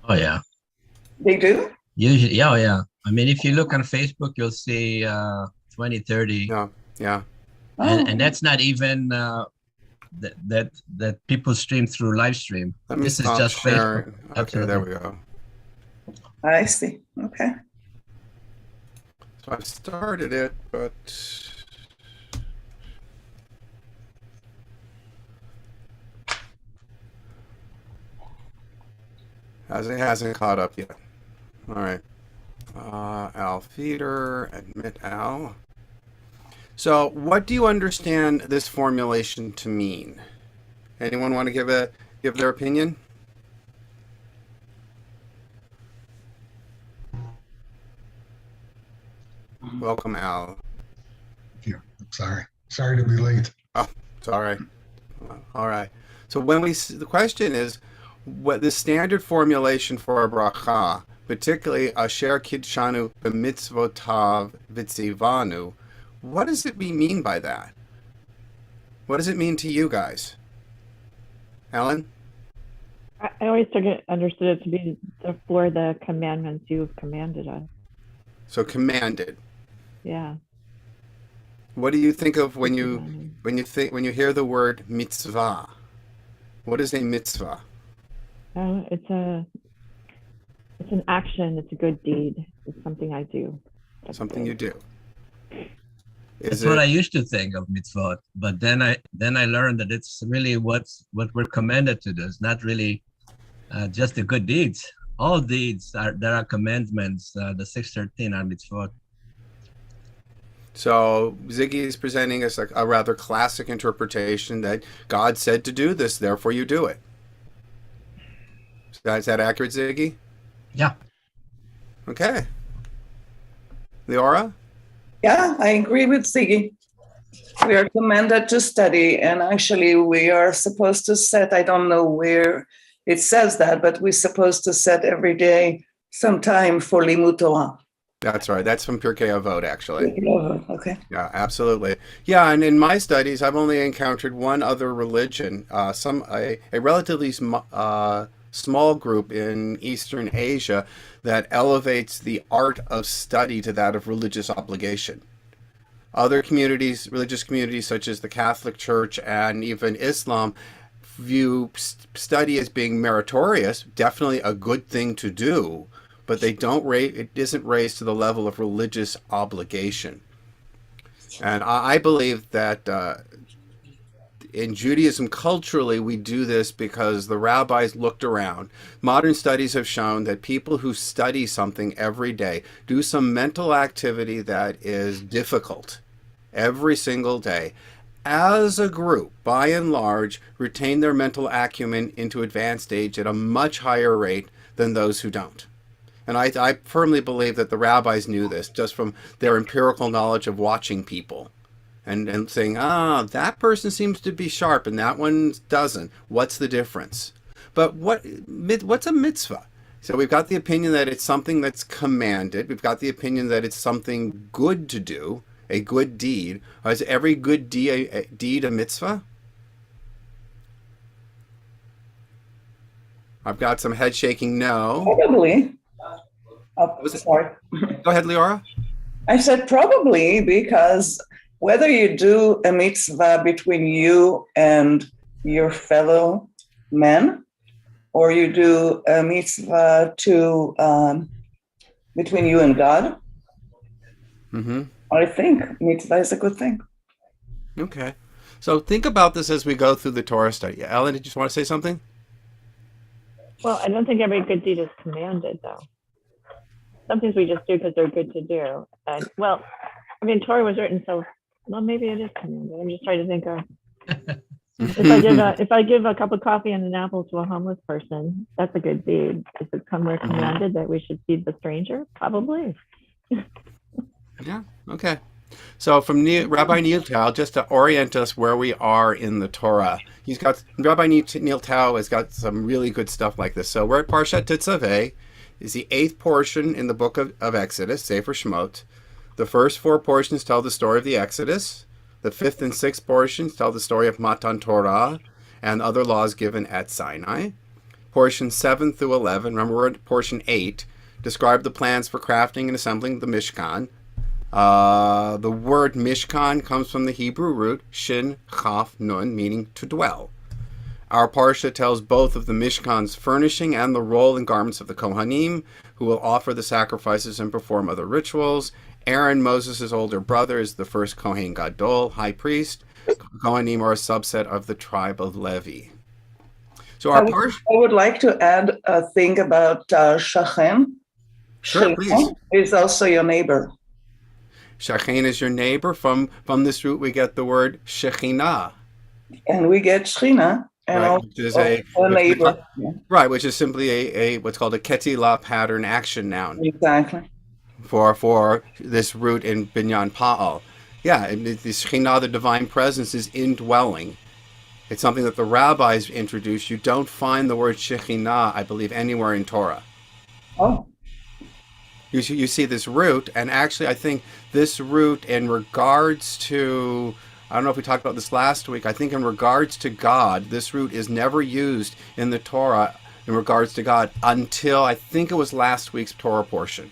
Oh yeah. They do? Usually, yeah, oh, yeah. I mean, if you look on Facebook, you'll see 20, 30, Yeah, yeah. and Oh, that's not even that people stream through live stream. Let me This is stop just Facebook. sharing. Okay, there Absolutely. we go. I see. Okay. So I've started it, but as it hasn't caught up yet. All right. Al feeder, admit Al. So, what do you understand this formulation to mean? Anyone want to give their opinion? Welcome, Al. Yeah, I'm sorry. Sorry to be late. Oh, it's all right. All right. So the question is, what the standard formulation for a bracha, particularly asher kidshanu b'mitzvotav v'tzivanu, what does it mean by that? What does it mean to you guys? Alan? I always understood it to be for the commandments you've commanded us. So commanded. Yeah. What do you think of when you hear the word mitzvah? What is a mitzvah? It's an action. It's a good deed. It's something I do. Something you do. Is That's what I it used to think of mitzvot, but then I learned that it's really what we're commanded to do. It's not really just the good deeds. All deeds there are commandments. The 613 are mitzvot. so Ziggy is presenting us a rather classic interpretation that God said to do this, therefore you do it. Is that accurate, Ziggy? Yeah. Okay. Leora? Yeah, I agree with Ziggy. We are commanded to study, and actually, we are supposed to set, I don't know where it says that, but we're supposed to set every day some time for Limud Torah. That's right. That's from Pirkei Avot, actually. Okay. Yeah, absolutely. Yeah, and in my studies, I've only encountered one other religion, a relatively small group in Eastern Asia that elevates the art of study to that of religious obligation. Other communities, religious communities such as the Catholic Church and even Islam, view study as being meritorious, definitely a good thing to do, but they don't it isn't raised to the level of religious obligation. And I believe that in Judaism, culturally, we do this because the rabbis looked around. Modern studies have shown that people who study something every day do some mental activity that is difficult every single day. As a group, by and large, retain their mental acumen into advanced age at a much higher rate than those who don't. And I firmly believe that the rabbis knew this just from their empirical knowledge of watching people and saying, that person seems to be sharp and that one doesn't. What's the difference? But what's a mitzvah? So we've got the opinion that it's something that's commanded. We've got the opinion that it's something good to do, a good deed. Is every good deed a mitzvah? I've got some head shaking no. Probably. Oh, sorry. Go ahead, Leora. I said probably because whether you do a mitzvah between you and your fellow men, or you do a mitzvah between you and God, I think mitzvah is a good thing. Okay. So think about this as we go through the Torah study. Ellen, did you just want to say something? Well, I don't think every good deed is commanded, though. Some things we just do because they're good to do. And Torah was written, so maybe it is commanded. I'm just trying to think of if I give a cup of coffee and an apple to a homeless person, that's a good deed. Is it somewhere commanded that we should feed the stranger? Probably. Yeah. Okay. So from Rabbi Neil Tao, just to orient us where we are in the Torah, Rabbi Neil Tao has got some really good stuff like this. So we're at Parshat Tetzaveh. Is the 8th portion in the book of Exodus, Sefer Shemot. The first 4 portions tell the story of the Exodus. The 5th and 6th portions tell the story of Matan Torah and other laws given at Sinai. Portions 7 through 11, remember we're at portion 8, describe the plans for crafting and assembling the Mishkan. The word Mishkan comes from the Hebrew root Shin Chaf Nun, meaning to dwell. Our parsha tells both of the Mishkan's furnishing and the role and garments of the Kohanim, who will offer the sacrifices and perform other rituals. Aaron, Moses' older brother, is the first Kohen Gadol, high priest. Kohanim are a subset of the tribe of Levi. So our parsha... I would like to add a thing about Shachem. Sure, please. Is also your neighbor. Shachen is your neighbor. From this root we get the word Shekhinah. And we get Shechina. And Right, which is a neighbor. Right, which is simply a what's called a Ketila pattern action noun Exactly. for this root in Binyan Pa'al. Yeah, the Shekhinah, the divine presence, is indwelling. It's something that the rabbis introduced. You don't find the word Shekhinah, I believe, anywhere in Torah. Oh. You see this root, and actually I think this root in regards to, I don't know if we talked about this last week, I think in regards to God, this root is never used in the Torah in regards to God until I think it was last week's Torah portion.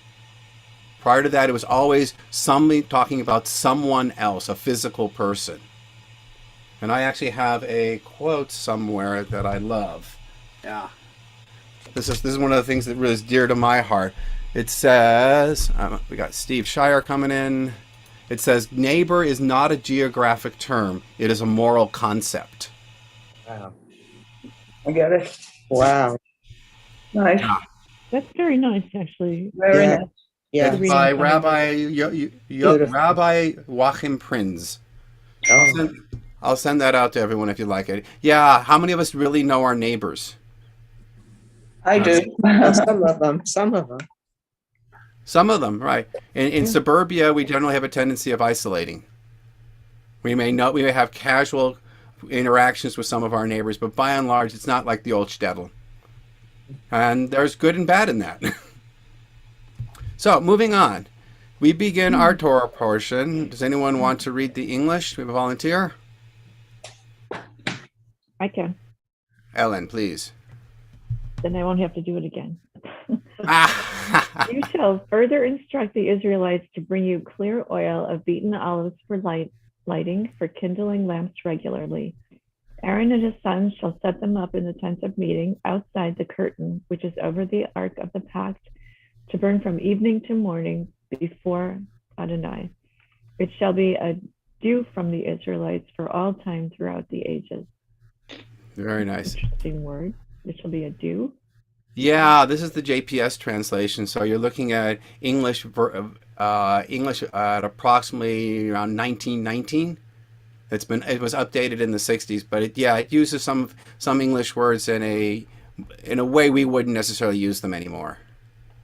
Prior to that, it was always somebody talking about someone else, a physical person. And I actually have a quote somewhere that I love. Yeah. This is one of the things that really is dear to my heart. It says, we got Steve Shire coming in. It says, neighbor is not a geographic term. It is a moral concept. Wow. I get it. Wow. Nice. Yeah. That's very nice, actually. Very Yeah. nice. Yeah. It's by Rabbi Joachim Prinz. Oh. I'll send that out to everyone if you like it. Yeah, how many of us really know our neighbors? I do. Some of them. Some of them. Some of them, right. In suburbia, we generally have a tendency of isolating. We may have casual interactions with some of our neighbors, but by and large, it's not like the old shtetl. And there's good and bad in that. So, moving on. We begin our Torah portion. Does anyone want to read the English? Do we have a volunteer? I can. Ellen, please. Then I won't have to do it again. You shall further instruct the Israelites to bring you clear oil of beaten olives for lighting, for kindling lamps regularly. Aaron and his sons shall set them up in the tent of meeting outside the curtain, which is over the ark of the pact, to burn from evening to morning before Adonai. It shall be a dew from the Israelites for all time throughout the ages. Very nice. Interesting word. It shall be a dew. Yeah, this is the JPS translation. So you're looking at English at approximately around 1919. It was updated in the 60s, but it uses some English words in a way we wouldn't necessarily use them anymore.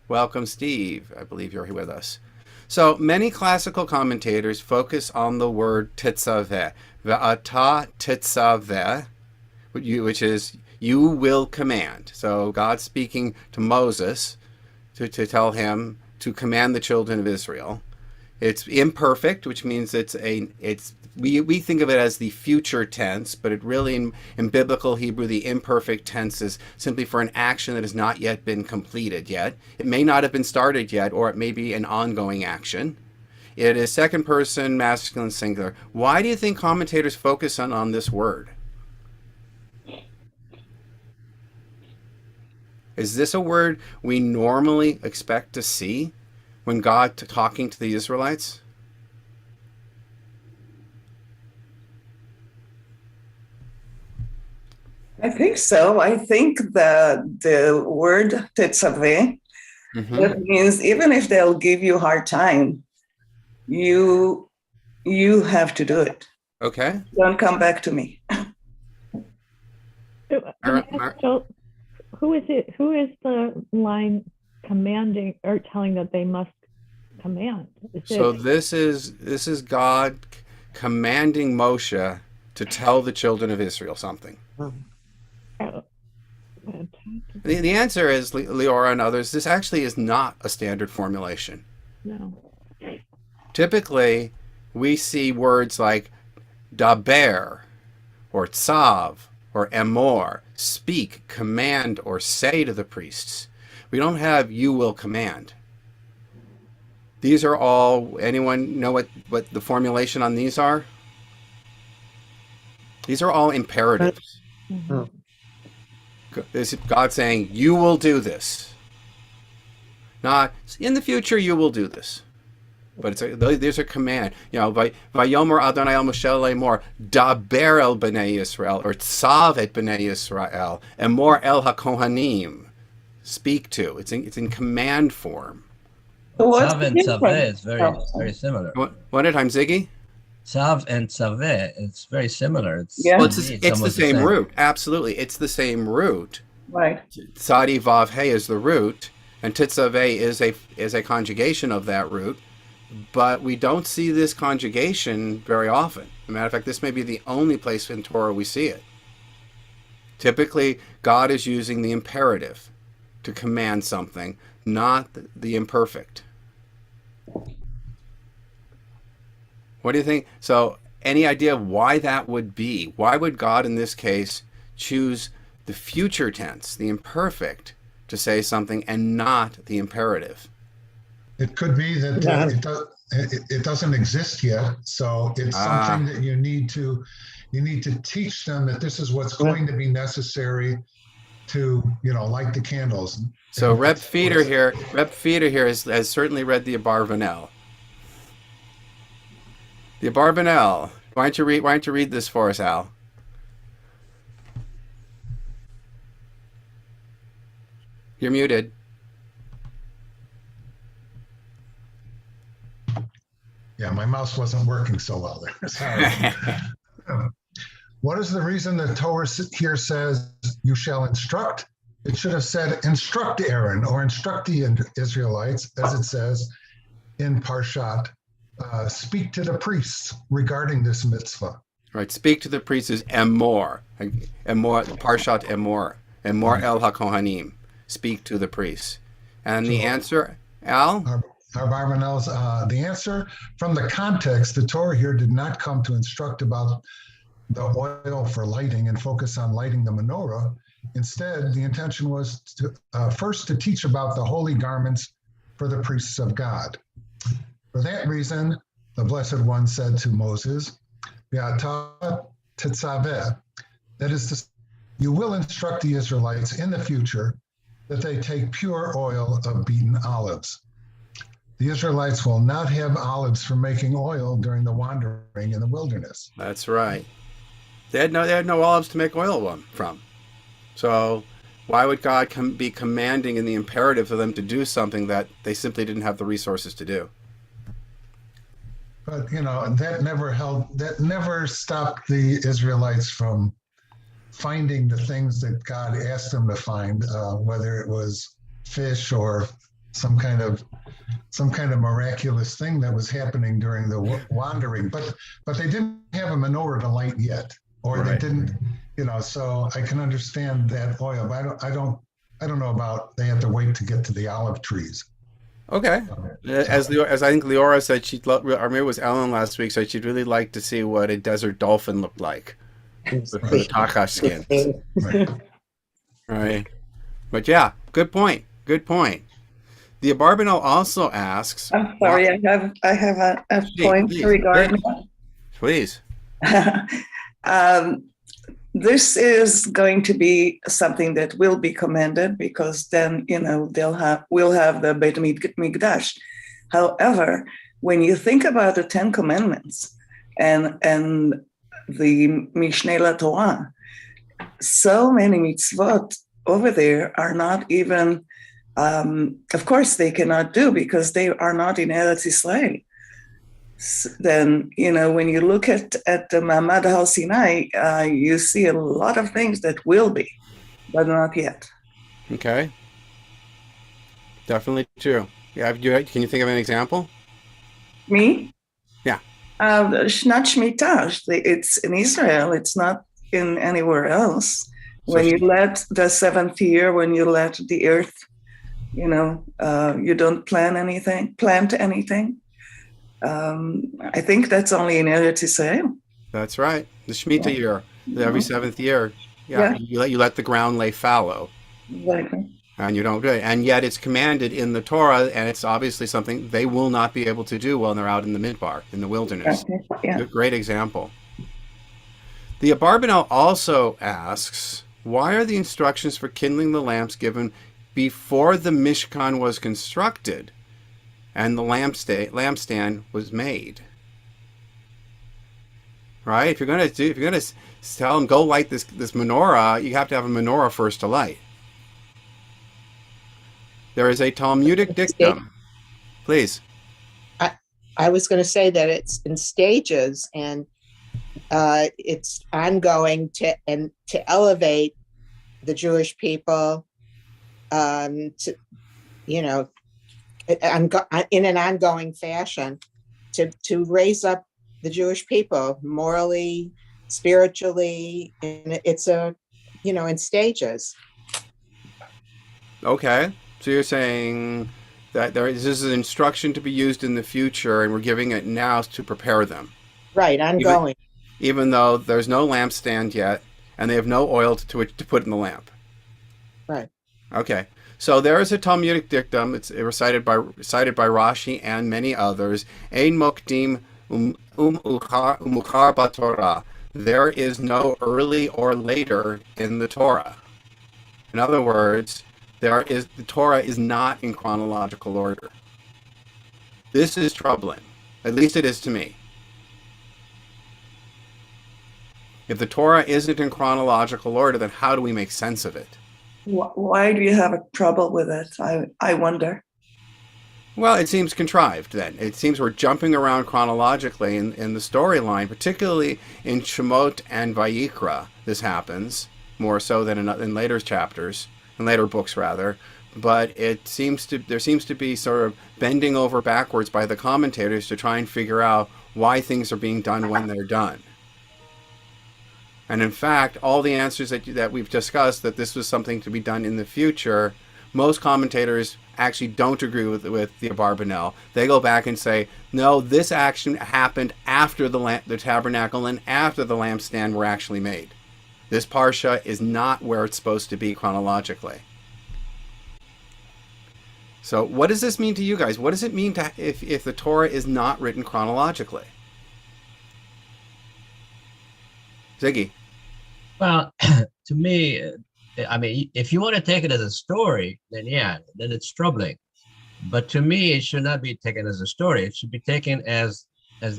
Welcome, Steve. I believe you're here with us. So many classical commentators focus on the word titzaveh, ve'ata titzaveh, which is you will command. So God's speaking to Moses to tell him to command the children of Israel. It's imperfect, which means we think of it as the future tense, but it really in biblical Hebrew, the imperfect tense is simply for an action that has not yet been completed yet. It may not have been started yet, or it may be an ongoing action. It is second person masculine singular. Why do you think commentators focus on this word? Is this a word we normally expect to see when God talking to the Israelites? I think so. I think that the word tetzaveh, that means even if they'll give you a hard time, you have to do it. Okay. Don't come back to me. So, who is it? Who is the line commanding or telling that they must command? This is God commanding Moshe to tell the children of Israel something. The answer is, Leora and others, this actually is not a standard formulation. No. Typically, we see words like daber, or tzav, or emor, speak, command, or say to the priests. We don't have you will command. These are all, anyone know what the formulation on these are? These are all imperatives. Oh. This is God saying, you will do this. Not, in the future, you will do this. But there's a command. You know, Vayomer Adonai el Moshe lemor, daber el bnei Yisrael, or tzav et bnei Yisrael, emor el hakohanim, speak to. It's in command form. Tzav and tzaveh is very similar. One at a time, Ziggy. Tzav and tzaveh, it's very similar. It's Well, it's the same root. Absolutely, it's the same root. Right. Tzadi vav hey is the root, and titzaveh is a conjugation of that root. But we don't see this conjugation very often. As a matter of fact, this may be the only place in Torah we see it. Typically, God is using the imperative to command something, not the imperfect. What do you think? So, any idea of why that would be? Why would God, in this case, choose the future tense, the imperfect, to say something and not the imperative? It could be that it doesn't exist yet, so it's something that you need to teach them that this is what's going to be necessary to light the candles. So Reb Feeder here has certainly read the Abarbanel. The Abarbanel. Why don't you read this for us, Al? You're muted. Yeah, my mouse wasn't working so well there. Sorry. What is the reason the Torah here says, you shall instruct? It should have said, instruct Aaron or instruct the Israelites, as it says in Parshat, speak to the priests regarding this mitzvah. Right, speak to the priests is emor, Parshat emor el hakohanim, speak to the priests. And the answer, Al? Barbanel's, the answer from the context, the Torah here did not come to instruct about the oil for lighting and focus on lighting the menorah. Instead, the intention was to first to teach about the holy garments for the priests of God. For that reason, the Blessed One said to Moses, "V'ata tetzaveh," that is to say, you will instruct the Israelites in the future that they take pure oil of beaten olives. The Israelites will not have olives for making oil during the wandering in the wilderness. That's right. They had no olives to make oil from. So why would God be commanding in the imperative for them to do something that they simply didn't have the resources to do? But that never stopped the Israelites from finding the things that God asked them to find, whether it was fish or some kind of miraculous thing that was happening during the wandering, but they didn't have a menorah to light yet, or right. They didn't, so I can understand that oil, but I don't know about they have to wait to get to the olive trees. Okay. As I think Leora said, or maybe it was Ellen last week, said she'd really like to see what a desert dolphin looked like with the Takash skin. Right. But yeah, good point. The Abarbanel also asks. I'm sorry, I have a point regarding. Please. This is going to be something that will be commanded because then we'll have the Beit Mikdash. However, when you think about the 10 Commandments and the Mishneh LaTorah, so many mitzvot over there are not even. Of course, they cannot do because they are not in Eretz Israel. Then, when you look at the Ma'amad Har Sinai, you see a lot of things that will be, but not yet. Okay. Definitely true. Yeah. Can you think of an example? Me? Yeah. Shnat Shemitah. It's in Israel. It's not in anywhere else. When you let the seventh year, when you let the earth, you don't plant anything. I think that's only in Eretz Israel. That's right. The Shemitah year, every seventh year. Yeah, Yeah. you let the ground lay fallow, Exactly. and you don't do it. And yet it's commanded in the Torah, and it's obviously something they will not be able to do when they're out in the midbar, in the wilderness. Exactly. Yeah. Great example. The Abarbanel also asks, why are the instructions for kindling the lamps given before the Mishkan was constructed and the lampstand was made? Right? If you're going to tell them go light this menorah, you have to have a menorah first to light. There is a Talmudic dictum. Please. I was going to say that it's in stages, and it's ongoing to elevate the Jewish people to, you know, in an ongoing fashion to raise up the Jewish people morally, spiritually, and it's in stages. Okay. So you're saying that this is an instruction to be used in the future, and we're giving it now to prepare them. Right, ongoing. Even though there's no lampstand yet, and they have no oil to put in the lamp. Right. Okay. So there is a Talmudic dictum. It's cited by Rashi and many others. Ein mokdim umuchar b'Torah. There is no early or later in the Torah. In other words, the Torah is not in chronological order. This is troubling. At least it is to me. If the Torah isn't in chronological order, then how do we make sense of it? Why do you have a trouble with it? I wonder. Well, it seems contrived then. It seems we're jumping around chronologically in the storyline, particularly in Shemot and Vayikra. This happens more so than in later chapters, in later books rather. But there seems to be sort of bending over backwards by the commentators to try and figure out why things are being done when they're done. And in fact, all the answers that we've discussed, that this was something to be done in the future, most commentators actually don't agree with the Abarbanel. They go back and say, no, this action happened after the tabernacle and after the lampstand were actually made. This parsha is not where it's supposed to be chronologically. So what does this mean to you guys? What does it mean if the Torah is not written chronologically? Ziggy. Well, to me, I mean, if you want to take it as a story, then it's troubling. But to me, it should not be taken as a story. It should be taken as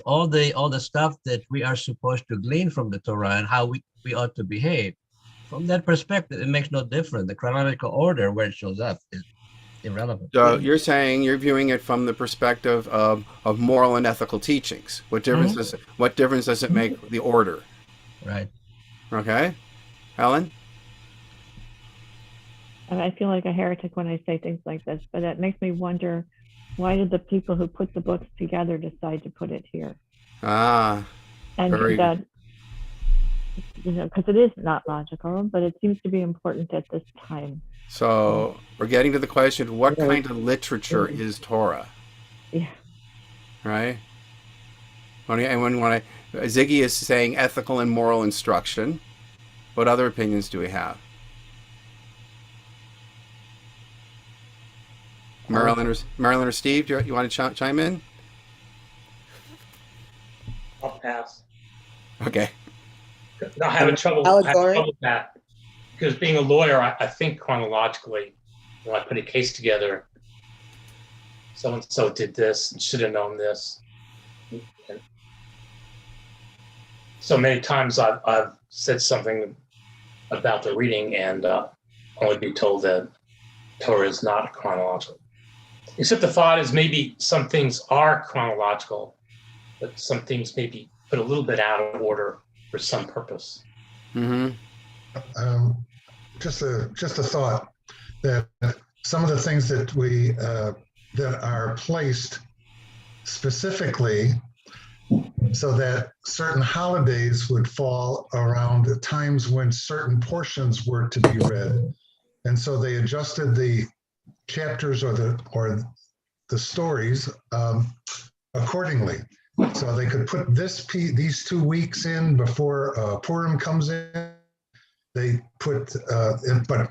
all the stuff that we are supposed to glean from the Torah and how we ought to behave. From that perspective, it makes no difference. The chronological order where it shows up is irrelevant. So you're saying you're viewing it from the perspective of moral and ethical teachings. What difference does it make the order? Right. Okay. Helen? I feel like a heretic when I say things like this, but it makes me wonder, why did the people who put the books together decide to put it here? And that, because it is not logical, but it seems to be important at this time. So we're getting to the question, what kind of literature is Torah? Yeah. Right? Ziggy is saying ethical and moral instruction. What other opinions do we have? Marilyn or Steve, do you want to chime in? I'll pass. Okay. No, I have trouble with that. Because being a lawyer, I think chronologically. When I put a case together, so-and-so did this and should have known this. And so many times I've said something about the reading and only be told that Torah is not chronological. Except the thought is maybe some things are chronological, but some things may be put a little bit out of order for some purpose. Mm-hmm. Just a thought that some of the things that we that are placed specifically so that certain holidays would fall around times when certain portions were to be read, and so they adjusted the chapters or the stories accordingly, so they could put these 2 weeks in before Purim comes in, they put, but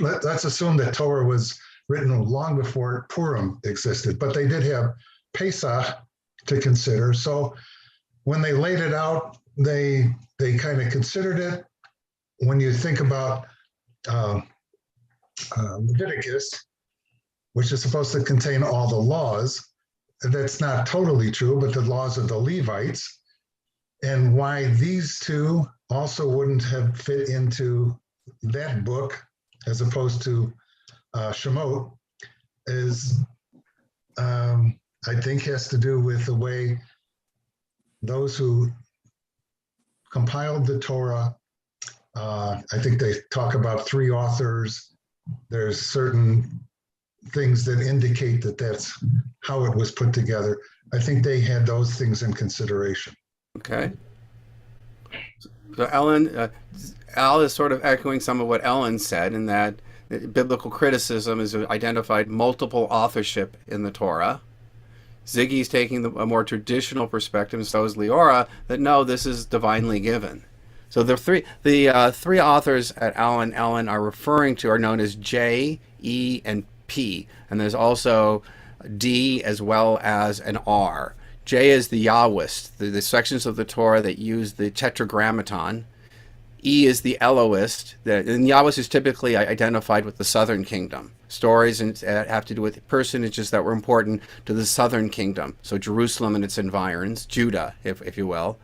let's assume that Torah was written long before Purim existed, but they did have Pesach to consider. So when they laid it out, they kind of considered it. When you think about Leviticus, which is supposed to contain all the laws, that's not totally true, but the laws of the Levites, and why these two also wouldn't have fit into that book as opposed to Shemot is, I think, has to do with the way those who compiled the Torah, I think they talk about 3 authors. There's certain things that indicate that that's how it was put together. I think they had those things in consideration. Okay. So Al is sort of echoing some of what Ellen said, in that biblical criticism has identified multiple authorship in the Torah. Ziggy's taking a more traditional perspective, and so is Leora, that no, this is divinely given. So the three authors that Al and Ellen are referring to are known as J, E, and P, and there's also D as well as an R. J is the Yahwist, the sections of the Torah that use the Tetragrammaton. E is the Elohist, and Yahwist is typically identified with the southern kingdom. Stories that have to do with personages that were important to the southern kingdom, so Jerusalem and its environs, Judah, if you will.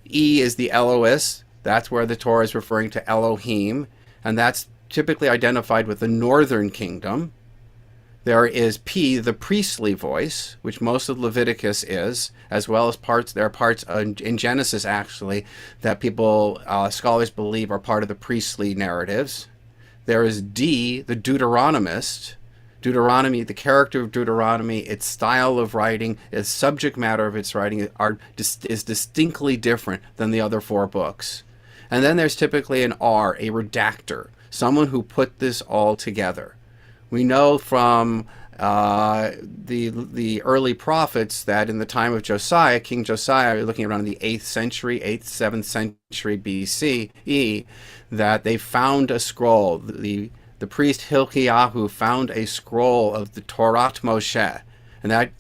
E is the Elohist, that's where the Torah is referring to Elohim, and that's typically identified with the northern kingdom. There is P, the priestly voice, which most of Leviticus is, as well as there are parts in Genesis, actually, that scholars believe are part of the priestly narratives. There is D, the Deuteronomist. Deuteronomy, the character of Deuteronomy, its style of writing, its subject matter of its writing is distinctly different than the other 4 books. And then there's typically an R, a redactor, someone who put this all together. We know from the early prophets that in the time of Josiah, King Josiah, looking around the 8th century, 7th century BCE, that they found a scroll. The priest Hilkiyahu found a scroll of the Torah Moshe, and that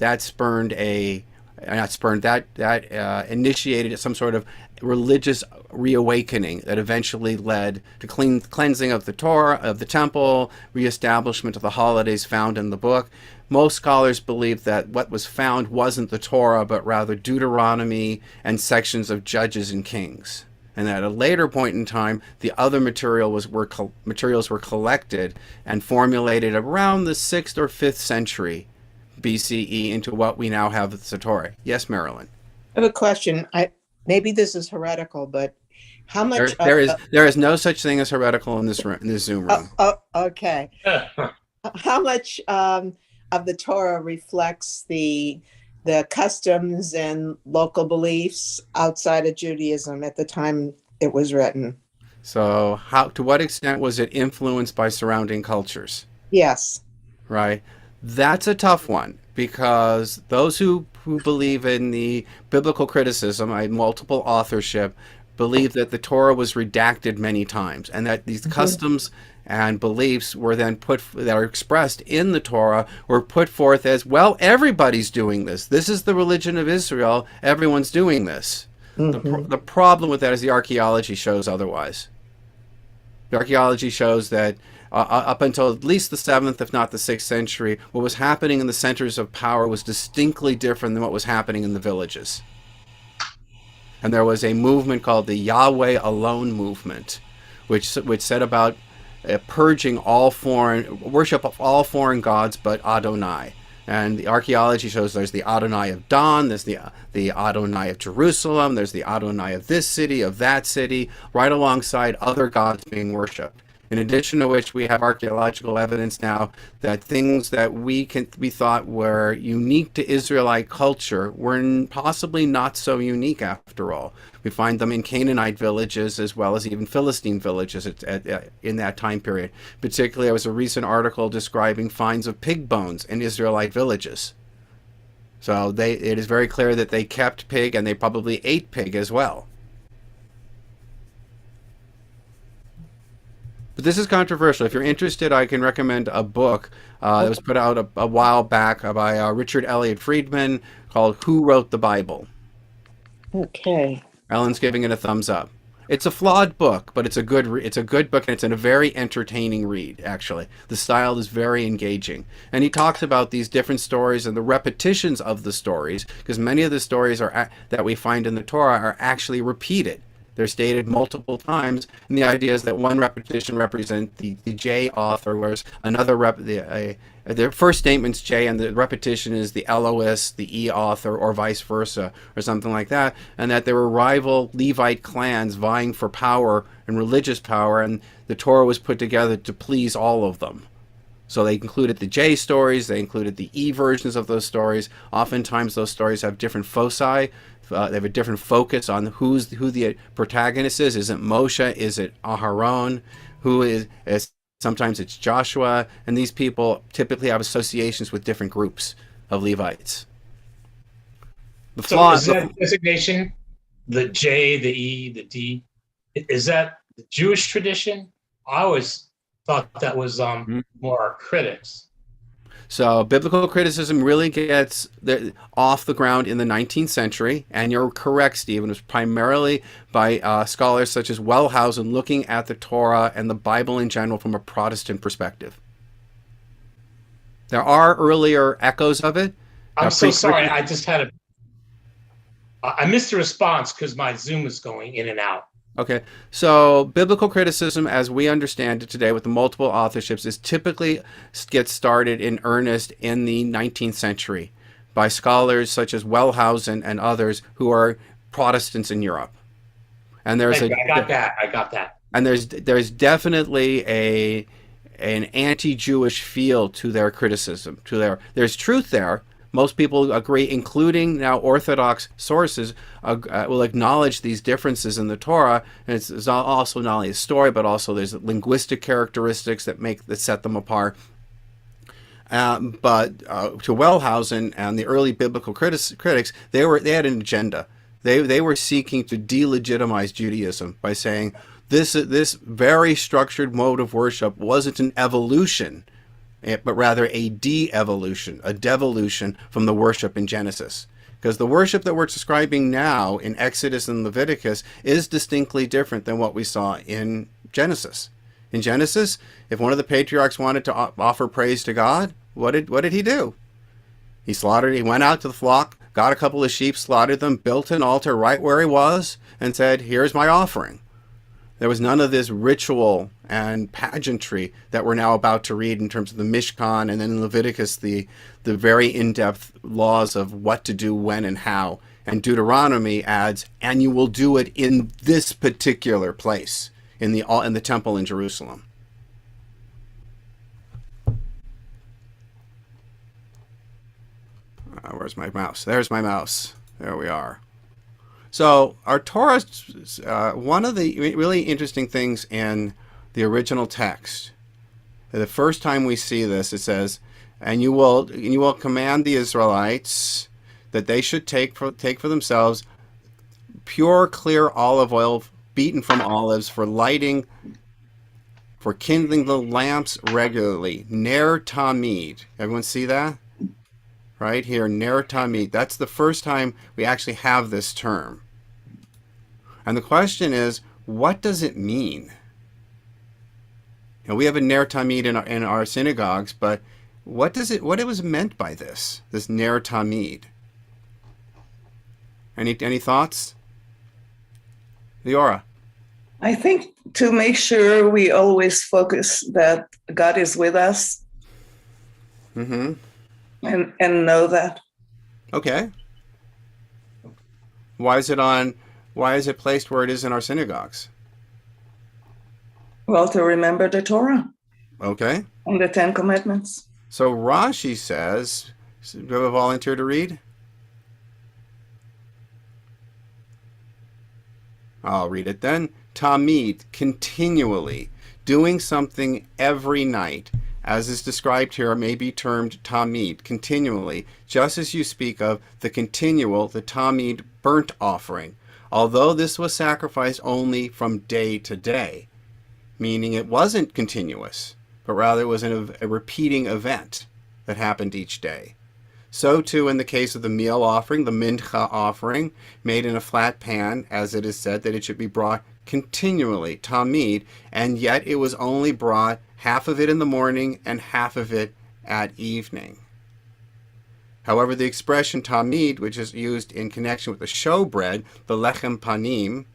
initiated some sort of religious reawakening that eventually led to cleansing of the Torah, of the temple, reestablishment of the holidays found in the book. Most scholars believe that what was found wasn't the Torah, but rather Deuteronomy and sections of Judges and Kings. And at a later point in time, the other materials were collected and formulated around the 6th or 5th century BCE into what we now have as the Torah. Yes, Marilyn? I have a question. Maybe this is heretical, but how much there is no such thing as heretical in this Zoom room. Okay. How much of the Torah reflects the customs and local beliefs outside of Judaism at the time it was written? So to what extent was it influenced by surrounding cultures? Yes. Right. That's a tough one, because those who believe in the biblical criticism, multiple authorship, believe that the Torah was redacted many times, and that these customs and beliefs were then that are expressed in the Torah were put forth as, well, everybody's doing this. This is the religion of Israel. Everyone's doing this. The problem with that is the archaeology shows otherwise. The archaeology shows that up until at least the 7th, if not the 6th century, what was happening in the centers of power was distinctly different than what was happening in the villages. And there was a movement called the Yahweh alone movement, which set about purging worship of all foreign gods but Adonai. And the archaeology shows there's the Adonai of Dan, there's the Adonai of Jerusalem, there's the Adonai of this city, of that city, right alongside other gods being worshipped. In addition to which, we have archaeological evidence now that things that we thought were unique to Israelite culture were possibly not so unique after all. We find them in Canaanite villages as well as even Philistine villages in that time period. Particularly, there was a recent article describing finds of pig bones in Israelite villages. So it is very clear that they kept pig, and they probably ate pig as well. But this is controversial. If you're interested, I can recommend a book that was put out a while back by Richard Elliott Friedman called Who Wrote the Bible? Okay. Ellen's giving it a thumbs up. It's a flawed book, but it's a good book, and it's a very entertaining read, actually. The style is very engaging. And he talks about these different stories and the repetitions of the stories, because many of the stories that we find in the Torah are actually repeated. They're stated multiple times, and the idea is that one repetition represents the J author, whereas another the first statement's J, and the repetition is the Elohist, the E author, or vice versa, or something like that, and that there were rival Levite clans vying for power and religious power, and the Torah was put together to please all of them. So they included the J stories, they included the E versions of those stories. Oftentimes those stories have different foci. They have a different focus on who the protagonist is. Is it Moshe? Is it Aharon? Sometimes it's Joshua. And these people typically have associations with different groups of Levites. Is that designation, the J, the E, the D, is that the Jewish tradition? I always thought that was more our critics. So biblical criticism really gets off the ground in the 19th century, and you're correct, Steve. It was primarily by scholars such as Wellhausen looking at the Torah and the Bible in general from a Protestant perspective. There are earlier echoes of it. I'm so sorry. I just had I missed the response because my Zoom is going in and out. Okay, so biblical criticism, as we understand it today with the multiple authorships, is typically gets started in earnest in the 19th century by scholars such as Wellhausen and others who are Protestants in Europe. And I got that. And there's definitely an anti-Jewish feel to their criticism. There's truth there. Most people agree, including now Orthodox sources, will acknowledge these differences in the Torah. And it's also not only a story, but also there's linguistic characteristics that set them apart. But to Wellhausen and the early biblical critics, they had an agenda. They were seeking to delegitimize Judaism by saying this very structured mode of worship wasn't an evolution, but rather a de-evolution, a devolution from the worship in Genesis. Because the worship that we're describing now in Exodus and Leviticus is distinctly different than what we saw in Genesis. In Genesis, if one of the patriarchs wanted to offer praise to God, what did he do? He went out to the flock, got a couple of sheep, slaughtered them, built an altar right where he was, and said, "Here's my offering." There was none of this ritual and pageantry that we're now about to read in terms of the Mishkan, and then in Leviticus, the very in-depth laws of what to do, when, and how. And Deuteronomy adds, and you will do it in this particular place, in the temple in Jerusalem. Where's my mouse? There's my mouse. There we are. So our Torah, one of the really interesting things in the original text, the first time we see this, it says, and you will command the Israelites that they should take for themselves pure, clear olive oil beaten from olives for lighting, for kindling the lamps regularly. Neritameed. Everyone see that? Right here, Neritameed. That's the first time we actually have this term. And the question is, what does it mean? We have a Neritameed in our synagogues, but what it was meant by this Neritameed? Any thoughts? Leora? I think to make sure we always focus that God is with us. Mm-hmm. And know that. Okay. Why is it placed where it is in our synagogues? Well, to remember the Torah. Okay. And the 10 Commandments. So Rashi says, do you have a volunteer to read? I'll read it then. Tamid, continually, doing something every night, as is described here, may be termed tamid, continually, just as you speak of the continual, the tamid burnt offering, although this was sacrificed only from day to day. meaning it wasn't continuous, but rather it was a repeating event that happened each day. So too in the case of the meal offering, the mincha offering, made in a flat pan, as it is said that it should be brought continually, tamid, and yet it was only brought half of it in the morning and half of it at evening. However, the expression tamid, which is used in connection with the showbread, the lechem panim,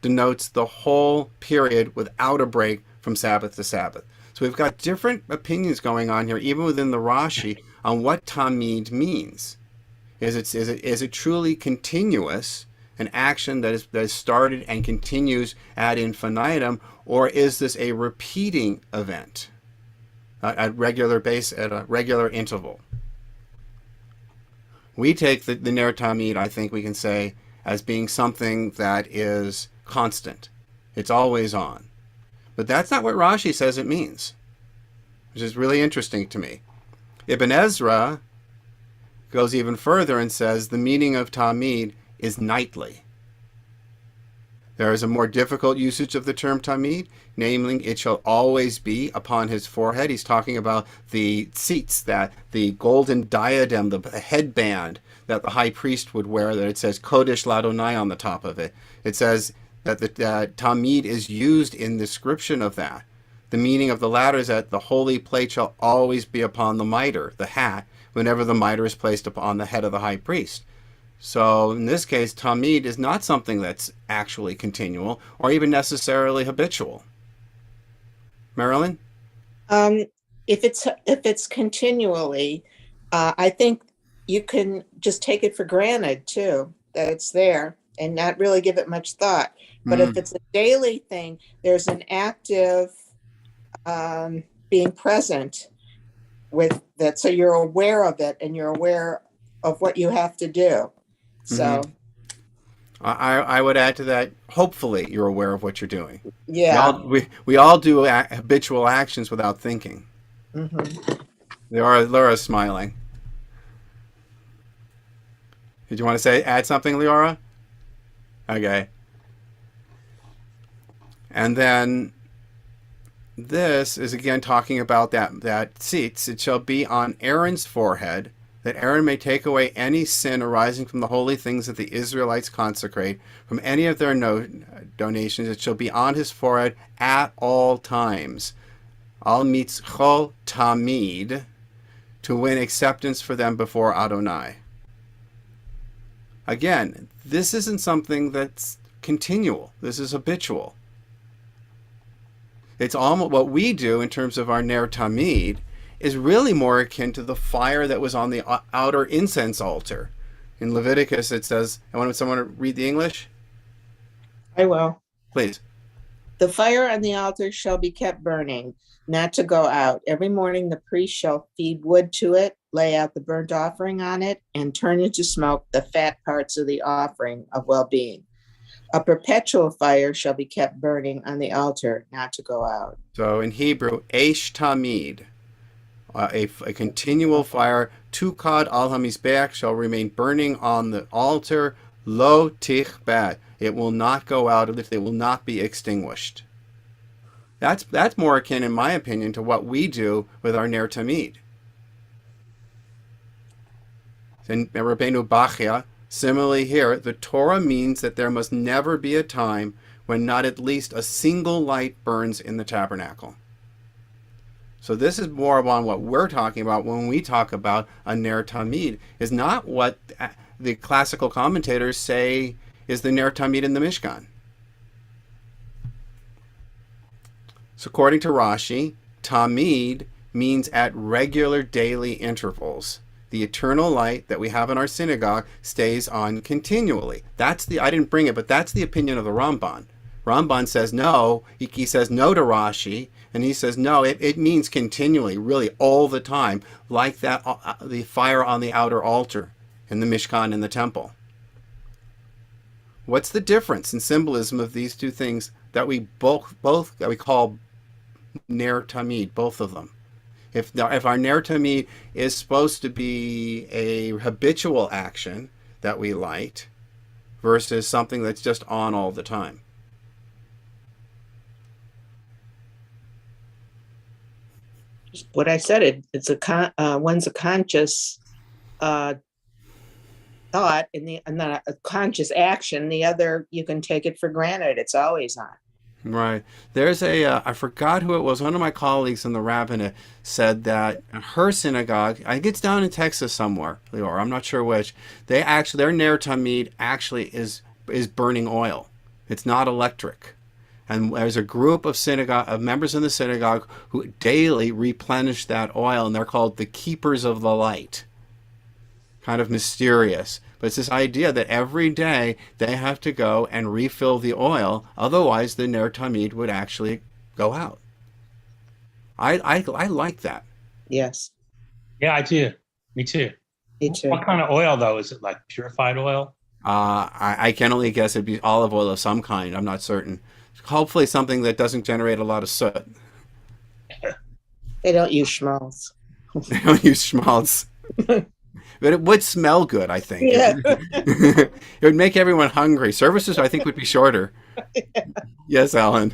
denotes the whole period without a break from Sabbath to Sabbath. So we've got different opinions going on here, even within the Rashi, on what tamid means. Is it truly continuous, an action that is started and continues ad infinitum, or is this a repeating event at a regular interval? We take the Neritameed, I think we can say, as being something that is constant. It's always on. But that's not what Rashi says it means, which is really interesting to me. Ibn Ezra goes even further and says the meaning of Tamid is nightly. There is a more difficult usage of the term Tamid, namely, it shall always be upon his forehead. He's talking about the tzitz, that the golden diadem, the headband that the high priest would wear, that it says Kodesh Ladonai on the top of it. It says that the Tamid is used in description of that. The meaning of the latter is that the holy plate shall always be upon the mitre, the hat, whenever the mitre is placed upon the head of the high priest. So in this case, Tamid is not something that's actually continual or even necessarily habitual. Marilyn? If it's continually, I think you can just take it for granted too, that it's there and not really give it much thought. But if it's a daily thing, there's an active being present with that. So you're aware of it and you're aware of what you have to do. So I would add to that, hopefully you're aware of what you're doing. Yeah. We all do habitual actions without thinking. Laura's smiling. Did you want to add something, Leora? Okay. And then this is again talking about that tzitz. It shall be on Aaron's forehead, that Aaron may take away any sin arising from the holy things that the Israelites consecrate, from any of their donations. It shall be on his forehead at all times. Al mitzcho tamid, to win acceptance for them before Adonai. Again, this isn't something that's continual. This is habitual. It's almost what we do in terms of our Ner Tamid is really more akin to the fire that was on the outer incense altar. In Leviticus, it says, I want someone to read the English. I will. Please. The fire on the altar shall be kept burning, not to go out. Every morning the priest shall feed wood to it, lay out the burnt offering on it, and turn into smoke the fat parts of the offering of well-being. A perpetual fire shall be kept burning on the altar, not to go out. So in Hebrew, Eish Tamid, a continual fire, Tukad al hamizbeach, shall remain burning on the altar, Lo tichbad, it will not go out, it will not be extinguished. That's more akin, in my opinion, to what we do with our Ner Tamid. And Rabbeinu Bachya, similarly here, the Torah means that there must never be a time when not at least a single light burns in the tabernacle. So this is more on what we're talking about when we talk about a Ner Tamid, is not what the classical commentators say is the Ner Tamid in the Mishkan. So according to Rashi, Tamid means at regular daily intervals. The eternal light that we have in our synagogue stays on continually. I didn't bring it, but that's the opinion of the Ramban. Ramban says no. He says no to Rashi, and he says no, it means continually, really all the time, like that the fire on the outer altar in the Mishkan in the temple. What's the difference in symbolism of these two things that we both that we call Ner Tamid, both of them? If our Ner Tamid is supposed to be a habitual action that we light versus something that's just on all the time. what I said, it's one's a conscious thought, and not a conscious action. The other, you can take it for granted. It's always on. Right. There's I forgot who it was. One of my colleagues in the rabbinate said that her synagogue, I think it's down in Texas somewhere, or I'm not sure which, their Neritameed actually is burning oil. It's not electric. And there's a group of members in the synagogue who daily replenish that oil, and they're called the keepers of the light. Kind of mysterious. But it's this idea that every day they have to go and refill the oil, otherwise the Neritameed would actually go out. I like that. Yes. Yeah, I do. Me too. Me too. What kind of oil, though? Is it like purified oil? I can only guess it'd be olive oil of some kind. I'm not certain. Hopefully something that doesn't generate a lot of soot. They don't use schmaltz. They don't use schmaltz. But it would smell good, I think. Yeah. It would make everyone hungry. Services, I think, would be shorter. Yeah. Yes, Alan.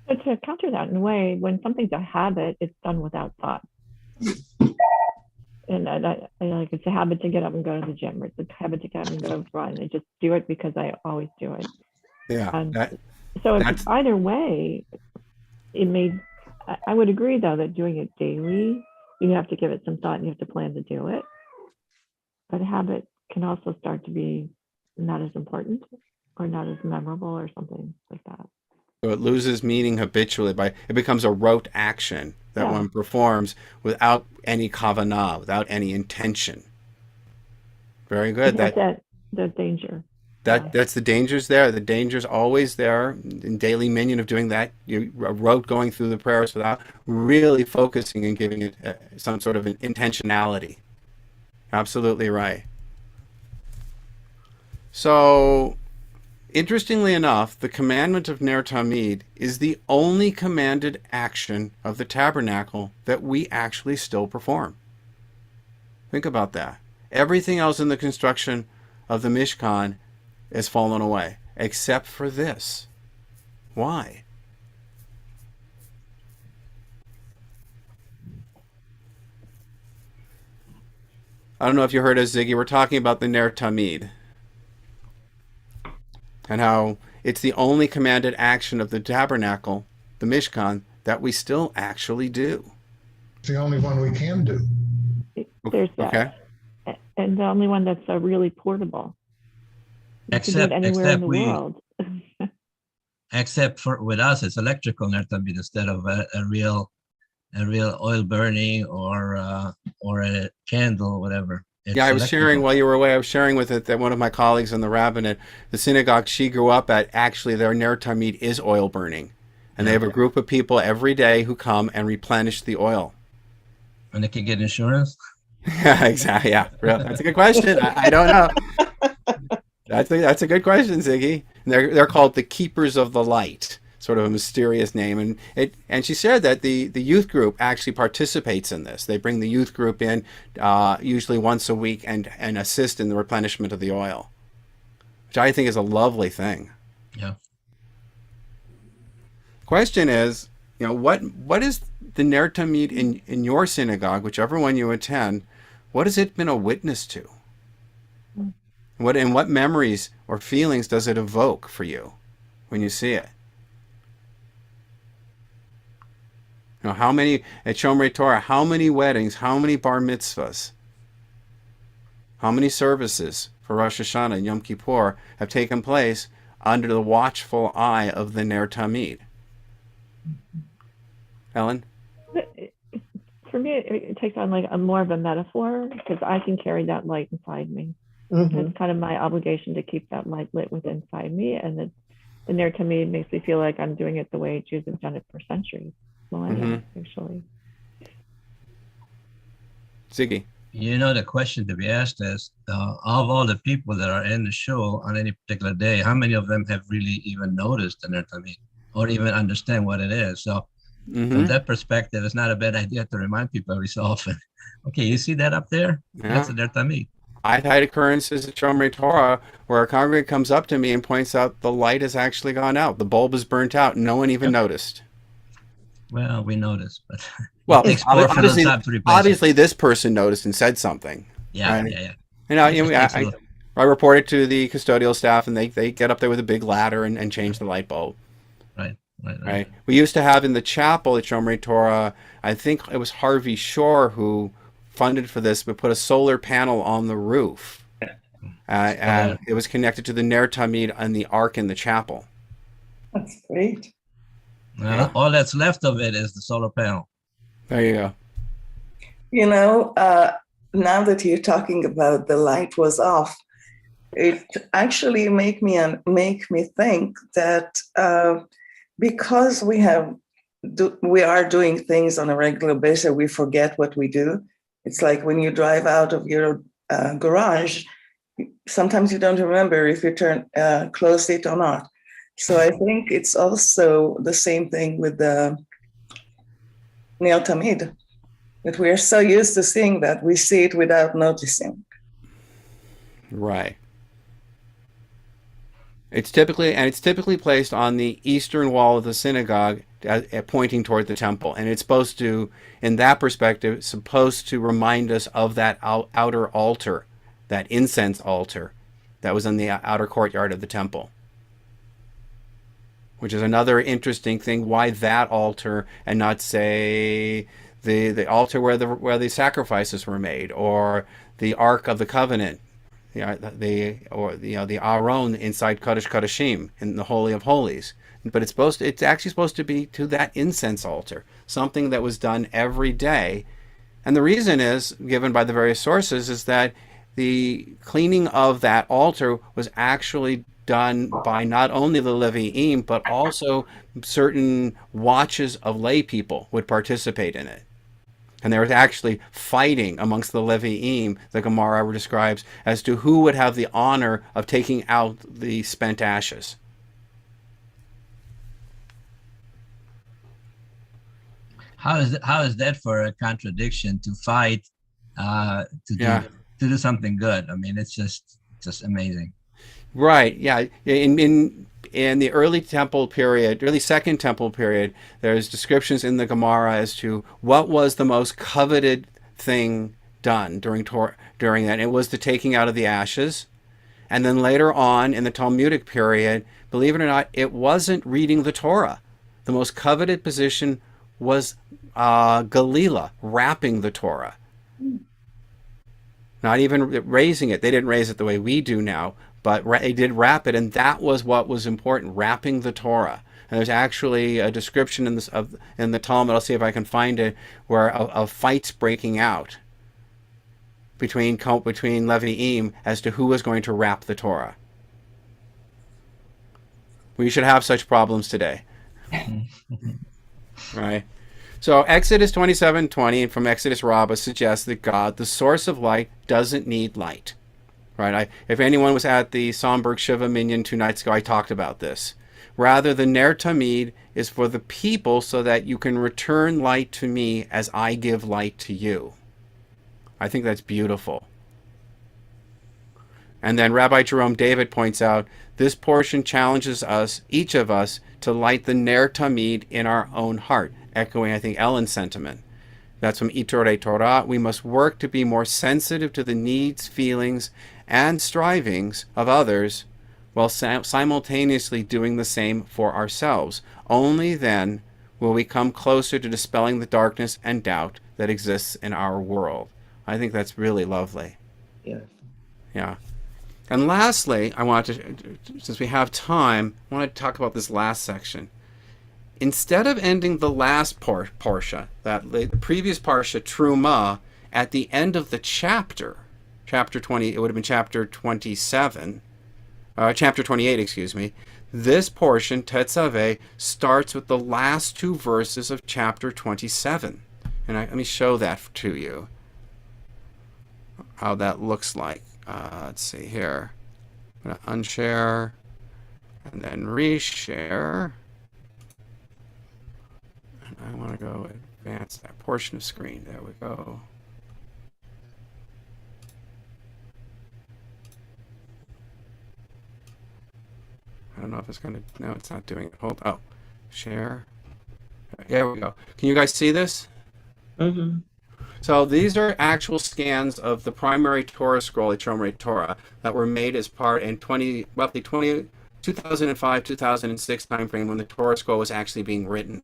But to counter that in a way, when something's a habit, it's done without thought. And I like, it's a habit to get up and go to the gym, or it's a habit to get up and go run. I just do it because I always do it. Yeah. So if either way, I would agree, though, that doing it daily, you have to give it some thought and you have to plan to do it. But habit can also start to be not as important or not as memorable or something like that. So it loses meaning habitually. It becomes a rote action that one performs without any kavanah, without any intention. Very good. That's the danger. That's the dangers there. The danger's always there in daily minyan of doing that. You rote going through the prayers without really focusing and giving it some sort of an intentionality. Absolutely right. So, interestingly enough, the commandment of Neritameed is the only commanded action of the tabernacle that we actually still perform. Think about that. Everything else in the construction of the Mishkan has fallen away, except for this. Why? I don't know if you heard us, Ziggy. We're talking about the Neritameed and how it's the only commanded action of the tabernacle, the Mishkan, that we still actually do. It's the only one we can do. There's that. Okay. And the only one that's really portable. Except anywhere in the world. Except for with us, it's electrical Neritameed instead of a real oil burning or a candle, whatever. It's I was electrical. sharing while you were away. I was sharing with it that one of my colleagues in the rabbinate, the synagogue she grew up at, actually their Neritameed is oil burning, and they have a group of people every day who come and replenish the oil. And they can get insurance. Yeah, exactly. Yeah, that's a good question. I don't know. That's a good question, Ziggy. And they're called the Keepers of the Light, sort of a mysterious name. And she said that the youth group actually participates in this. They bring the youth group in usually once a week and assist in the replenishment of the oil, which I think is a lovely thing. Yeah. Question is, what is the Neritameed in your synagogue, whichever one you attend, what has it been a witness to? What memories or feelings does it evoke for you when you see it? How many at Shomrei Torah? How many weddings? How many bar mitzvahs? How many services for Rosh Hashanah and Yom Kippur have taken place under the watchful eye of the Neritameed? Ellen? For me, it takes on like more of a metaphor because I can carry that light inside me. Mm-hmm. It's kind of my obligation to keep that light lit within inside me, and the Neritameed makes me feel like I'm doing it the way Jews have done it for centuries, millennia, actually. Ziggy. The question to be asked is, of all the people that are in the show on any particular day, how many of them have really even noticed the Neritameed or even understand what it is? So from that perspective, it's not a bad idea to remind people every so often. Okay, you see that up there? Yeah. That's the Neritameed. I've had occurrences at Shomrei Torah where a congregant comes up to me and points out the light has actually gone out. The bulb is burnt out. No one even noticed. Well, we noticed, but Well, It takes 4 obviously, philosoph to replace it. obviously, this person noticed and said something. Yeah, right? yeah, yeah. I report it to the custodial staff, and they get up there with a big ladder and change the light bulb. Right. We used to have in the chapel at Shomrei Torah, I think it was Harvey Shore who funded for this, but put a solar panel on the roof. And it was connected to the Neritameed and the ark in the chapel. That's great. All that's left of it is the solar panel. There you go. You know, now that you're talking about the light was off, it actually make me think that because we are doing things on a regular basis, we forget what we do. It's like when you drive out of your garage, sometimes you don't remember if you close it or not. So I think it's also the same thing with the Neritameed, that we are so used to seeing that we see it without noticing. Right. It's typically placed on the eastern wall of the synagogue, pointing toward the temple, and it's supposed to, in that perspective, supposed to remind us of that outer altar, that incense altar, that was in the outer courtyard of the temple. Which is another interesting thing. Why that altar and not, say, the altar where the sacrifices were made, or the Ark of the Covenant, the Aron inside Kodesh Kodeshim in the Holy of Holies. But it's actually supposed to be to that incense altar, something that was done every day. And the reason is, given by the various sources, is that the cleaning of that altar was actually done by not only the Levi'im, but also certain watches of lay people would participate in it. And there was actually fighting amongst the Levi'im, the Gemara describes, as to who would have the honor of taking out the spent ashes. How is that for a contradiction to fight to do something good? I mean, it's just amazing. Right. Yeah. In the early temple period, early second temple period, there's descriptions in the Gemara as to what was the most coveted thing done during that. It was the taking out of the ashes. And then later on in the Talmudic period, believe it or not, it wasn't reading the Torah. The most coveted position was Galila, wrapping the Torah. Not even raising it. They didn't raise it the way we do now, but they did wrap it, and that was what was important, wrapping the Torah. And there's actually a description in the Talmud, I'll see if I can find it, where of fights breaking out between Levi'im as to who was going to wrap the Torah. We should have such problems today. Right? So Exodus 27:20 from Exodus Rabbah suggests that God, the source of light, doesn't need light. Right? If anyone was at the Somberg Shiva Minyan 2 nights ago, I talked about this. Rather, the Neritameed is for the people so that you can return light to me as I give light to you. I think that's beautiful. And then Rabbi Jerome David points out, this portion challenges us, each of us, to light the Neritameed in our own heart, echoing, I think, Ellen's sentiment. That's from Itorei Torah. We must work to be more sensitive to the needs, feelings, and strivings of others while simultaneously doing the same for ourselves. Only then will we come closer to dispelling the darkness and doubt that exists in our world. I think that's really lovely. Yeah. Yeah. And lastly, I want to, since we have time, I want to talk about this last section. Instead of ending the last parsha, the previous parsha, Truma, at the end of the chapter 20, it would have been chapter 27, chapter 28, excuse me. This portion, Tetzaveh, starts with the last 2 verses of chapter 27. And let me show that to you, how that looks like. Let's see here. I'm going to unshare and then reshare. And I want to go advance that portion of screen. There we go. I don't know if it's going to... No, it's not doing it. Hold... Oh. Share. There we go. Can you guys see this? Mm-hmm. So these are actual scans of the primary Torah scroll, the Torah, that were made as part in 2005, 2006 timeframe when the Torah scroll was actually being written.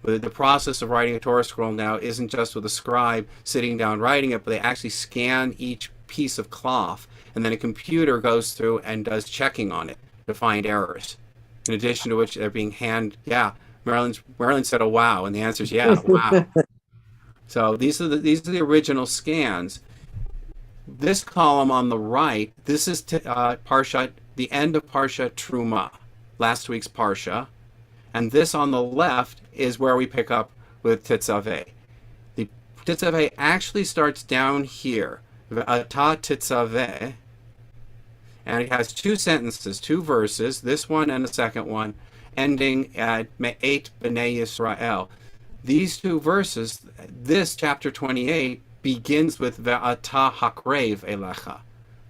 The process of writing a Torah scroll now isn't just with a scribe sitting down writing it, but they actually scan each piece of cloth, and then a computer goes through and does checking on it to find errors. In addition to which they're being Marilyn said, "Oh wow," and the answer is yeah, wow. So these are the original scans. This column on the right, this is Parsha, the end of Parsha Truma, last week's Parsha. And this on the left is where we pick up with Tetzaveh. The Tetzaveh actually starts down here, Ve'ata Tetzaveh, and it has two sentences, two verses, this one and the second one, ending at Me'et B'nai Yisrael. These two verses, this chapter 28, begins with Ve'ata Hakrev Elecha.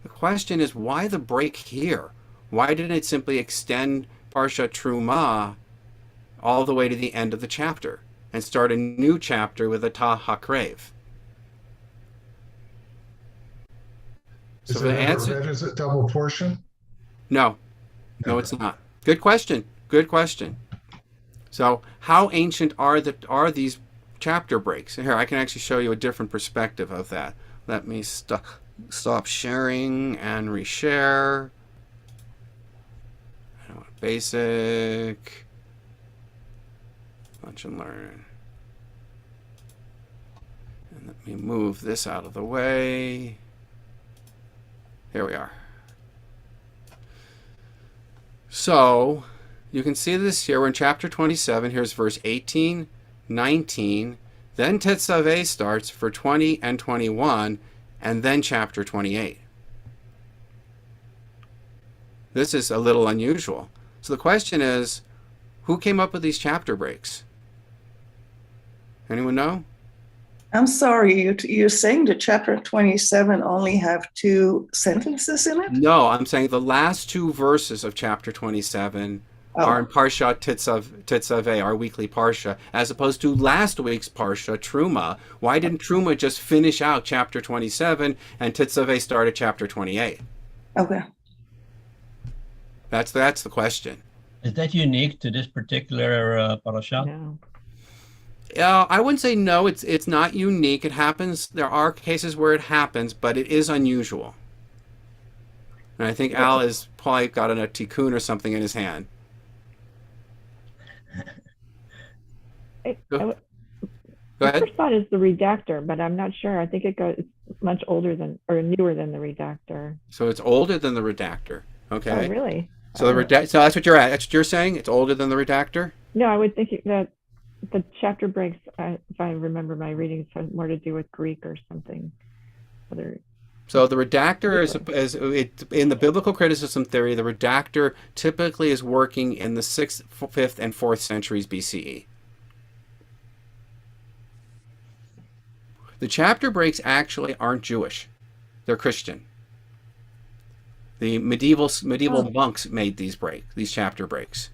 The question is, why the break here? Why didn't it simply extend Parsha Truma all the way to the end of the chapter and start a new chapter with Ve'ata Hakrev? Is it ever read as a double portion? No, it's not. Good question. Good question. So how ancient are these chapter breaks? Here, I can actually show you a different perspective of that. Let me stop sharing and reshare. Basic. Lunch and learn. And let me move this out of the way. Here we are. So you can see this here. We're in chapter 27. Here's verse 18, 19. Then Tetzaveh starts for 20 and 21, and then chapter 28. This is a little unusual. So the question is, who came up with these chapter breaks? Anyone know? I'm sorry, you're saying the chapter 27 only have two sentences in it? No, I'm saying the last two verses of chapter 27 are in Parsha Tetzaveh, our weekly Parsha, as opposed to last week's Parsha, Truma. Why didn't Truma just finish out chapter 27 and Tetzaveh start at chapter 28? Okay. That's the question. Is that unique to this particular parasha? No. I wouldn't say no. It's not unique. It happens. There are cases where it happens, but it is unusual. And I think Al has probably got a tikkun or something in his hand. Go ahead. The first thought is the redactor, but I'm not sure. I think it's much older than or newer than the redactor. So it's older than the redactor. Okay. Oh, really? So so that's what you're at. That's what you're saying. It's older than the redactor. No, I would think that the chapter breaks, if I remember my readings, had more to do with Greek or something. So the redactor is in the biblical criticism theory. The redactor typically is working in the 6th, 5th, and 4th centuries BCE. The chapter breaks actually aren't Jewish; they're Christian. The medieval monks made these chapter breaks.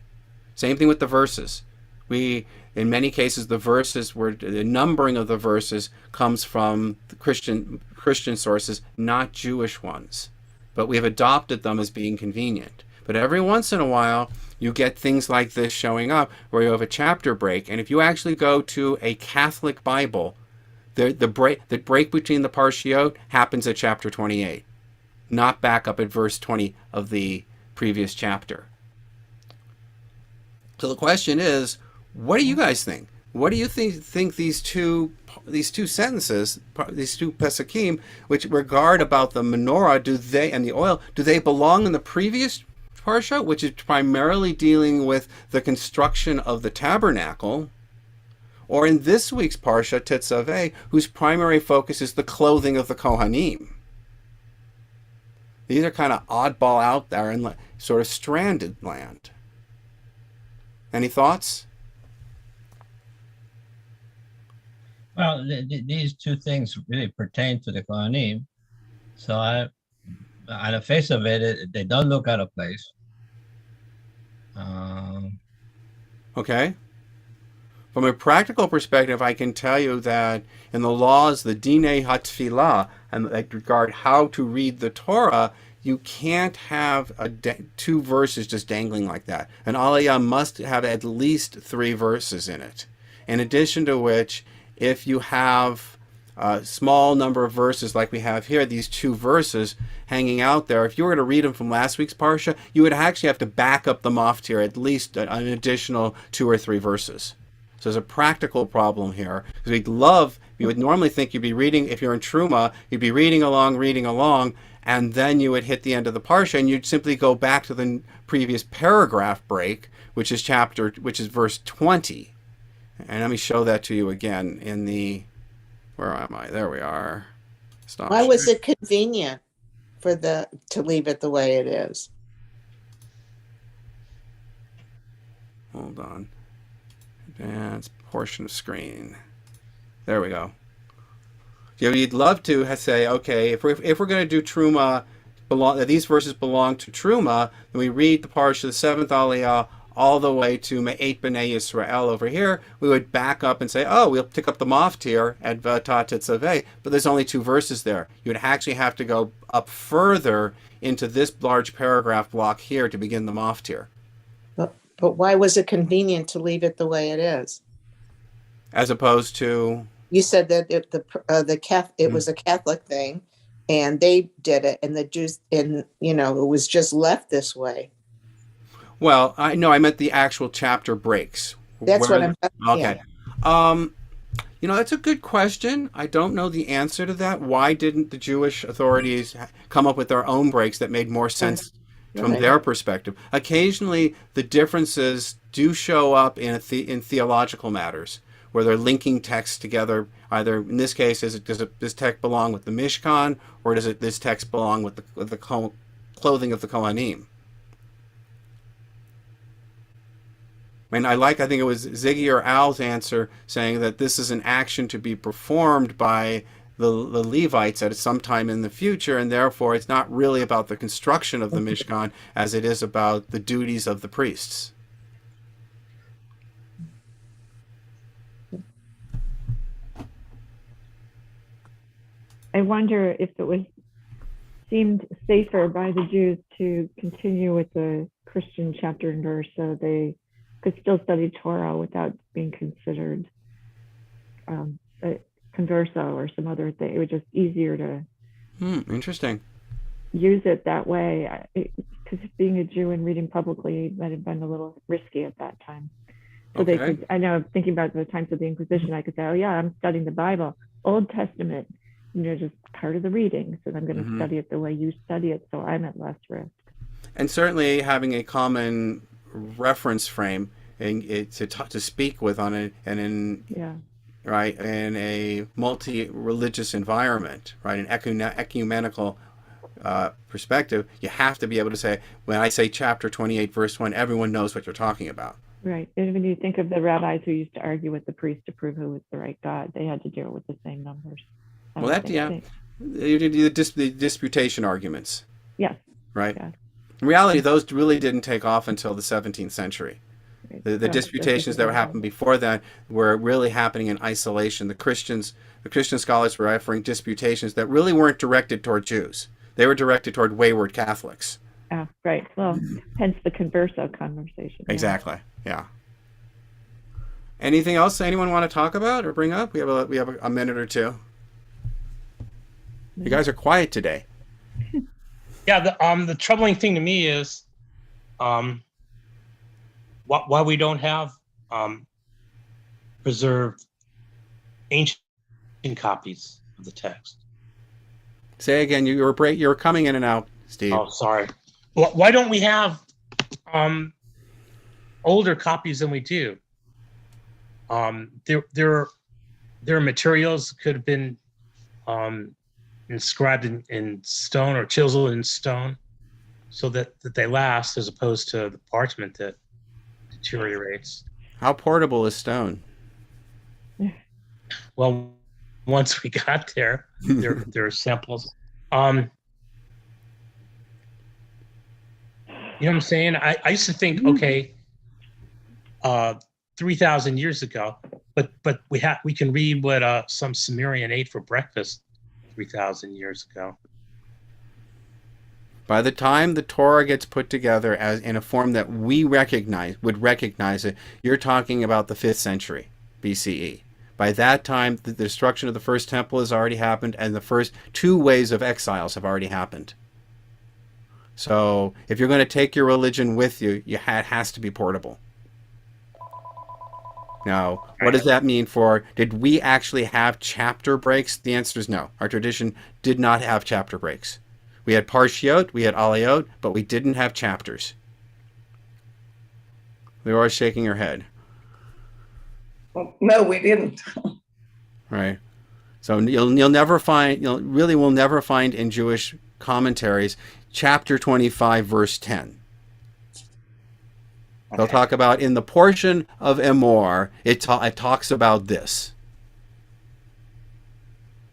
Same thing with the verses. In many cases, the numbering of the verses comes from the Christian sources, not Jewish ones. But we have adopted them as being convenient. But every once in a while, you get things like this showing up where you have a chapter break. And if you actually go to a Catholic Bible, the break between the parshiot happens at chapter 28, not back up at verse 20 of the previous chapter. So the question is, what do you guys think? What do you think these two sentences, these two pesukim, which regard about the menorah, and the oil, do they belong in the previous parsha, which is primarily dealing with the construction of the tabernacle, or in this week's parsha, Tetzaveh, whose primary focus is the clothing of the Kohanim? These are kind of oddball out there and sort of stranded land. Any thoughts? Well, these two things really pertain to the Kohanim. So on the face of it, they don't look out of place. Okay. From a practical perspective, I can tell you that in the laws, the Dinei HaTfilah, and that regard how to read the Torah, you can't have two verses just dangling like that. An aliyah must have at least 3 verses in it. In addition to which, if you have a small number of verses like we have here, these 2 verses hanging out there, if you were to read them from last week's parsha, you would actually have to back up the maftir at least an additional 2 or 3 verses. So there's a practical problem here, because you would normally think you'd be reading, if you're in Truma, you'd be reading along, and then you would hit the end of the parsha, and you'd simply go back to the previous paragraph break, which is verse 20. And let me show that to you again in the, where am I? There we are. Stop. Why was it convenient to leave it the way it is? Hold on. Advance portion of screen. There we go. You'd love to say, okay, if we're going to do Truma, these verses belong to Truma, then we read the parsha, the 7th aliyah, all the way to Me'et B'nai Yisrael over here. We would back up and say, oh, we'll pick up the maftir at V'ata Tetzaveh, but there's only 2 verses there. You would actually have to go up further into this large paragraph block here to begin the maftir. But why was it convenient to leave it the way it is? As opposed to? You said that it was a Catholic thing, and they did it, and the Jews, and it was just left this way. Well, I meant the actual chapter breaks. That's what I'm talking about. Okay. That's a good question. I don't know the answer to that. Why didn't the Jewish authorities come up with their own breaks that made more sense from their perspective? Occasionally, the differences do show up in theological matters, where they're linking texts together. Either in this case, does this text belong with the Mishkan, or does this text belong with the clothing of the Kohanim? And I think it was Ziggy or Al's answer saying that this is an action to be performed by the Levites at some time in the future, and therefore it's not really about the construction of the Mishkan as it is about the duties of the priests. I wonder if it seemed safer by the Jews to continue with the Christian chapter and verse so they could still study Torah without being considered a converso or some other thing. It was just easier to interesting. Use it that way. Because being a Jew and reading publicly might have been a little risky at that time. So they could, I know, thinking about the times of the Inquisition, I could say, oh yeah, I'm studying the Bible, Old Testament, just part of the reading. So I'm going to study it the way you study it, so I'm at less risk. And certainly having a common reference frame to speak with in a multi-religious environment, right, an ecumenical perspective, you have to be able to say, when I say chapter 28 verse 1, everyone knows what you're talking about. Right. And when you think of the rabbis who used to argue with the priest to prove who was the right God, they had to do it with the same numbers. The disputation arguments. Yes. Right. Yes. In reality, those really didn't take off until the 17th century. The disputations that were happening before that were really happening in isolation. The Christian scholars were offering disputations that really weren't directed toward Jews. They were directed toward wayward Catholics. Oh, right. Well, hence the converso conversation. Exactly. Yeah. Anything else anyone want to talk about or bring up? We have a minute or two. You guys are quiet today. Yeah, the troubling thing to me is why we don't have preserved ancient copies of the text. Say again, you were coming in and out, Steve. Oh, sorry. Why don't we have older copies than we do? There are materials that could have been inscribed in stone or chiseled in stone so that they last, as opposed to the parchment that deteriorates. How portable is stone? Well, once we got there are samples. You know what I'm saying? I used to think, okay, 3,000 years ago, but we can read what some Sumerian ate for breakfast 3,000 years ago. By the time the Torah gets put together as in a form that we would recognize it, you're talking about the 5th century BCE. By that time, the destruction of the first temple has already happened, and the first 2 waves of exiles have already happened. So if you're going to take your religion with you, it has to be portable. Now, what does that mean did we actually have chapter breaks? The answer is no. Our tradition did not have chapter breaks. We had parshiot, we had aliyot, but we didn't have chapters. They were always shaking her head. No, we didn't. Right. So you'll never find, will never find in Jewish commentaries chapter 25, verse 10. They'll talk about in the portion of Emor, it talks about this.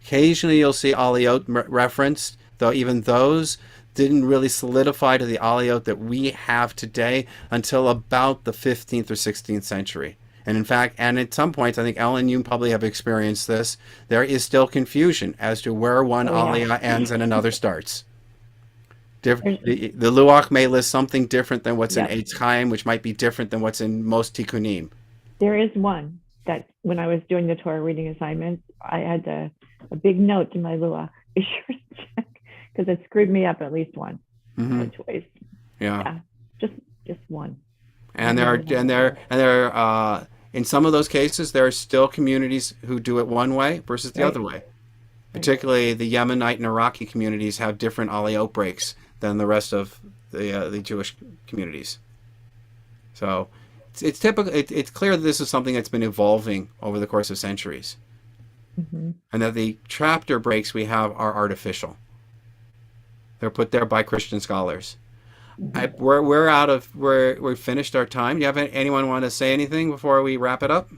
Occasionally you'll see aliyot referenced, though even those didn't really solidify to the aliyot that we have today until about the 15th or 16th century. And in fact, and at some points, I think Ellen, you probably have experienced this, there is still confusion as to where one aliyah ends and another starts. The Luach may list something different than what's in Eitz Chaim, which might be different than what's in most Tikkunim. There is one that when I was doing the Torah reading assignments, I had a big note in my Luach. Be sure to check, because it screwed me up at least once or twice. Yeah, just one. And there are in some of those cases, there are still communities who do it one way versus the other way. Particularly the Yemenite and Iraqi communities have different aliyot breaks than the rest of the Jewish communities. So it's typical. It's clear that this is something that's been evolving over the course of centuries, and that the chapter breaks we have are artificial. They're put there by Christian scholars. We've finished our time. Do you have anyone want to say anything before we wrap it up?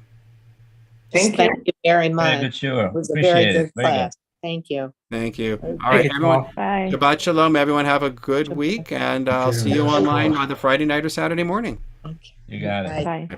Thank you very much. Very good, sure. It was a Appreciate very it. good Very class. Thank you. Thank you. All right, everyone. Bye. Shabbat shalom. Everyone have a good week, and I'll see you online either Friday night or Saturday morning. Okay. You got it. Bye. Bye.